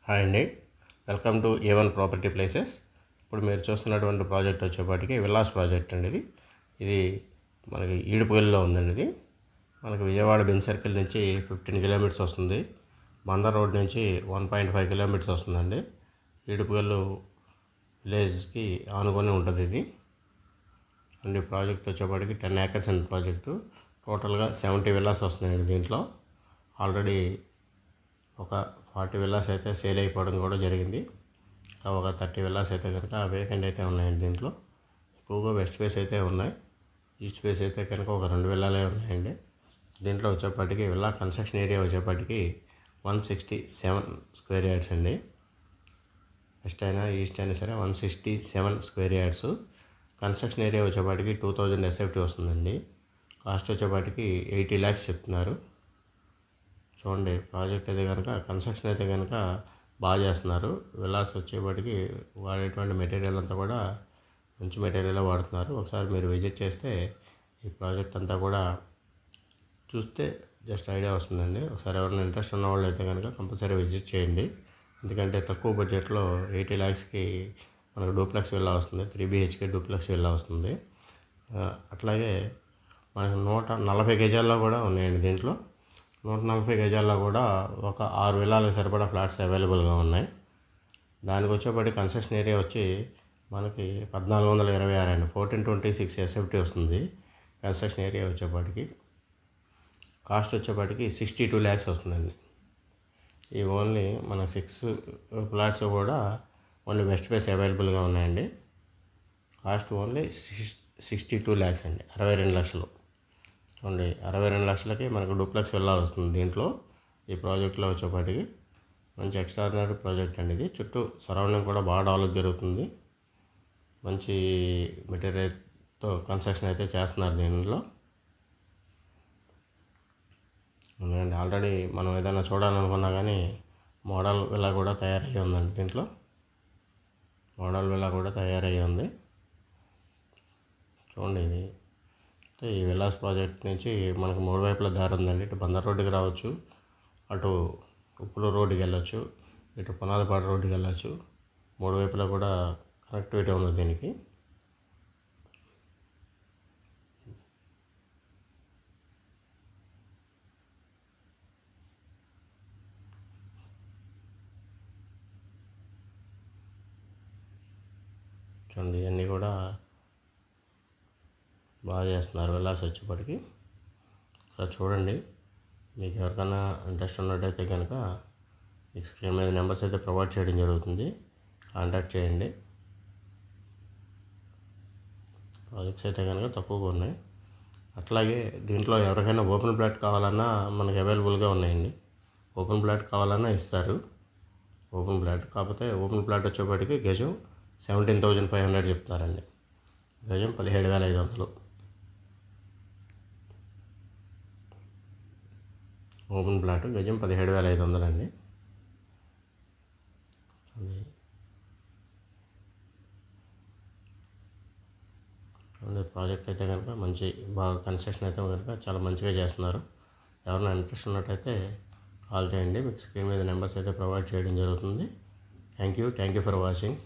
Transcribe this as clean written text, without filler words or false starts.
Hi అండి, welcome to A1 property places. ఇప్పుడు మీరు చూస్తున్నటువంటి ప్రాజెక్ట్ వచ్చేపాటికి విల్లాస్ ప్రాజెక్ట్ అండి. ఇది మనకి ఈడుపుగల్లో ఉందండి. ఇది మనకి విజయవాడ బెంజ్ సర్కిల్ నుంచి 15 కిలోమీటర్స్ వస్తుంది. బందర్ రోడ్ నుంచి 1.5 కిలోమీటర్స్ వస్తుందండి. ఈడుపుగల్లు విలేజ్కి ఆనుకొని ఉంటుంది ఇది అండి. ప్రాజెక్ట్ వచ్చేపాటికి 10 acres అండి. ప్రాజెక్టు టోటల్గా 70 విల్లాస్ వస్తున్నాయండి. దీంట్లో ఆల్రెడీ ఒక 40 విల్లాస్ అయితే సేల్ అయిపోవడం కూడా జరిగింది. ఒక 30 విల్లాస్ అయితే కనుక వేకెంట్ అయితే ఉన్నాయండి. దీంట్లో ఎక్కువగా వెస్ట్ ఫేస్ అయితే ఉన్నాయి. ఈస్ట్ ఫేస్ అయితే కనుక ఒక 2 విల్లాలే ఉన్నాయండి. దీంట్లో వచ్చేప్పటికి విల్లా కన్స్ట్రక్షన్ ఏరియా వచ్చేప్పటికి 167 స్క్వేర్ యార్డ్స్ అండి. వెస్ట్ అయినా ఈస్ట్ అయినా సరే 167 స్క్వేర్ యార్డ్స్. కన్స్ట్రక్షన్ ఏరియా వచ్చేప్పటికి 2000 SFT వస్తుందండి. కాస్ట్ వచ్చేప్పటికి 80 lakhs చెప్తున్నారు. చూడండి, ప్రాజెక్ట్ అయితే కనుక కన్స్ట్రక్షన్ అయితే కనుక బాగా చేస్తున్నారు. విల్లాస్ వచ్చేప్పటికి వాడేటువంటి మెటీరియల్ అంతా కూడా మంచి మెటీరియల్ వాడుతున్నారు. ఒకసారి మీరు విజిట్ చేస్తే ఈ ప్రాజెక్ట్ అంతా కూడా చూస్తే జస్ట్ ఐడియా వస్తుందండి. ఒకసారి ఎవరైనా ఇంట్రెస్ట్ ఉన్న వాళ్ళు అయితే కనుక కంపల్సరీ విజిట్ చేయండి. ఎందుకంటే తక్కువ బడ్జెట్లో 80 lakhsకి మనకు డూప్లెక్స్ విల్లా వస్తుంది. 3 BHK డూప్లెక్స్ విల్లా వస్తుంది. అట్లాగే మనకు 140 గజాల్లో కూడా ఉన్నాయండి. దీంట్లో 140 గజాల్లో కూడా ఒక 6 విల్లాలకు సరిపడా ఫ్లాట్స్ అవైలబుల్గా ఉన్నాయి. దానికి వచ్చేప్పటికి కన్స్ట్రక్షన్ ఏరియా వచ్చి మనకి 1426 అండి. 1426 SFT వస్తుంది. కన్స్ట్రక్షన్ ఏరియా వచ్చేప్పటికి కాస్ట్ వచ్చేప్పటికి 62 lakhs వస్తుందండి. ఈ ఓన్లీ మన 6 ఫ్లాట్స్ కూడా ఓన్లీ వెస్ట్ ఫేస్ అవైలబుల్గా ఉన్నాయండి. కాస్ట్ ఓన్లీ 62 lakhs అండి. 62 లక్షలు చూడండి. 62 లక్షలకి మనకు డూప్లెక్స్ విల్లా వస్తుంది. దీంట్లో ఈ ప్రాజెక్ట్లో వచ్చేప్పటికి మంచి ఎక్స్ట్రాడినరీ ప్రాజెక్ట్ అండి. ఇది చుట్టూ సరౌండింగ్ కూడా బాగా డెవలప్ జరుగుతుంది. మంచి మెటీరియల్తో కన్స్ట్రక్షన్ అయితే చేస్తున్నారు దీనిలో. ఎందుకంటే ఆల్రెడీ మనం ఏదైనా చూడాలనుకున్నా కానీ మోడల్ విల్లా కూడా తయారయ్యి ఉందండి. దీంట్లో మోడల్ విల్లా కూడా తయారయ్యి ఉంది. చూడండి, ఇది ఈ విల్లాస్ ప్రాజెక్ట్ నుంచి మనకు 3 వైపుల దారి ఉందండి. ఇటు బందర్ రోడ్డుకి రావచ్చు, అటు ఉప్పులూరు రోడ్డుకి వెళ్ళొచ్చు, ఇటు పునాదిపాడు రోడ్డుకి వెళ్ళొచ్చు. 3 వైపులా కూడా కనెక్టివిటీ ఉంది దీనికి. చూడండి, ఇవన్నీ కూడా బాగా చేస్తున్నారు విల్లాస్ వచ్చేప్పటికి. ఒకసారి చూడండి. మీకు ఎవరికైనా ఇంట్రెస్ట్ ఉన్నట్టయితే కనుక మీకు స్క్రీన్ మీద నెంబర్స్ అయితే ప్రొవైడ్ చేయడం జరుగుతుంది. కాంటాక్ట్ చేయండి. ప్రాజెక్ట్స్ అయితే కనుక తక్కువగా ఉన్నాయి. అట్లాగే దీంట్లో ఎవరికైనా ఓపెన్ ప్లాట్ కావాలన్నా మనకి అవైలబుల్గా ఉన్నాయండి. ఓపెన్ ప్లాట్ కావాలన్నా ఇస్తారు. ఓపెన్ ప్లాట్ కాకపోతే ఓపెన్ ప్లాట్ వచ్చేప్పటికి గజం 17,500 చెప్తారండి. గజం 17,500. ఓపెన్ ప్లాట్ గజం 17,500 అండి. ప్రాజెక్ట్ అయితే కనుక బాగా కన్స్ట్రక్షన్ అయితే కనుక చాలా మంచిగా చేస్తున్నారు. ఎవరైనా ఇంట్రెస్ట్ ఉన్నట్టయితే కాల్ చేయండి. మీకు స్క్రీన్ మీద నెంబర్స్ అయితే ప్రొవైడ్ చేయడం జరుగుతుంది. Thank you for watching.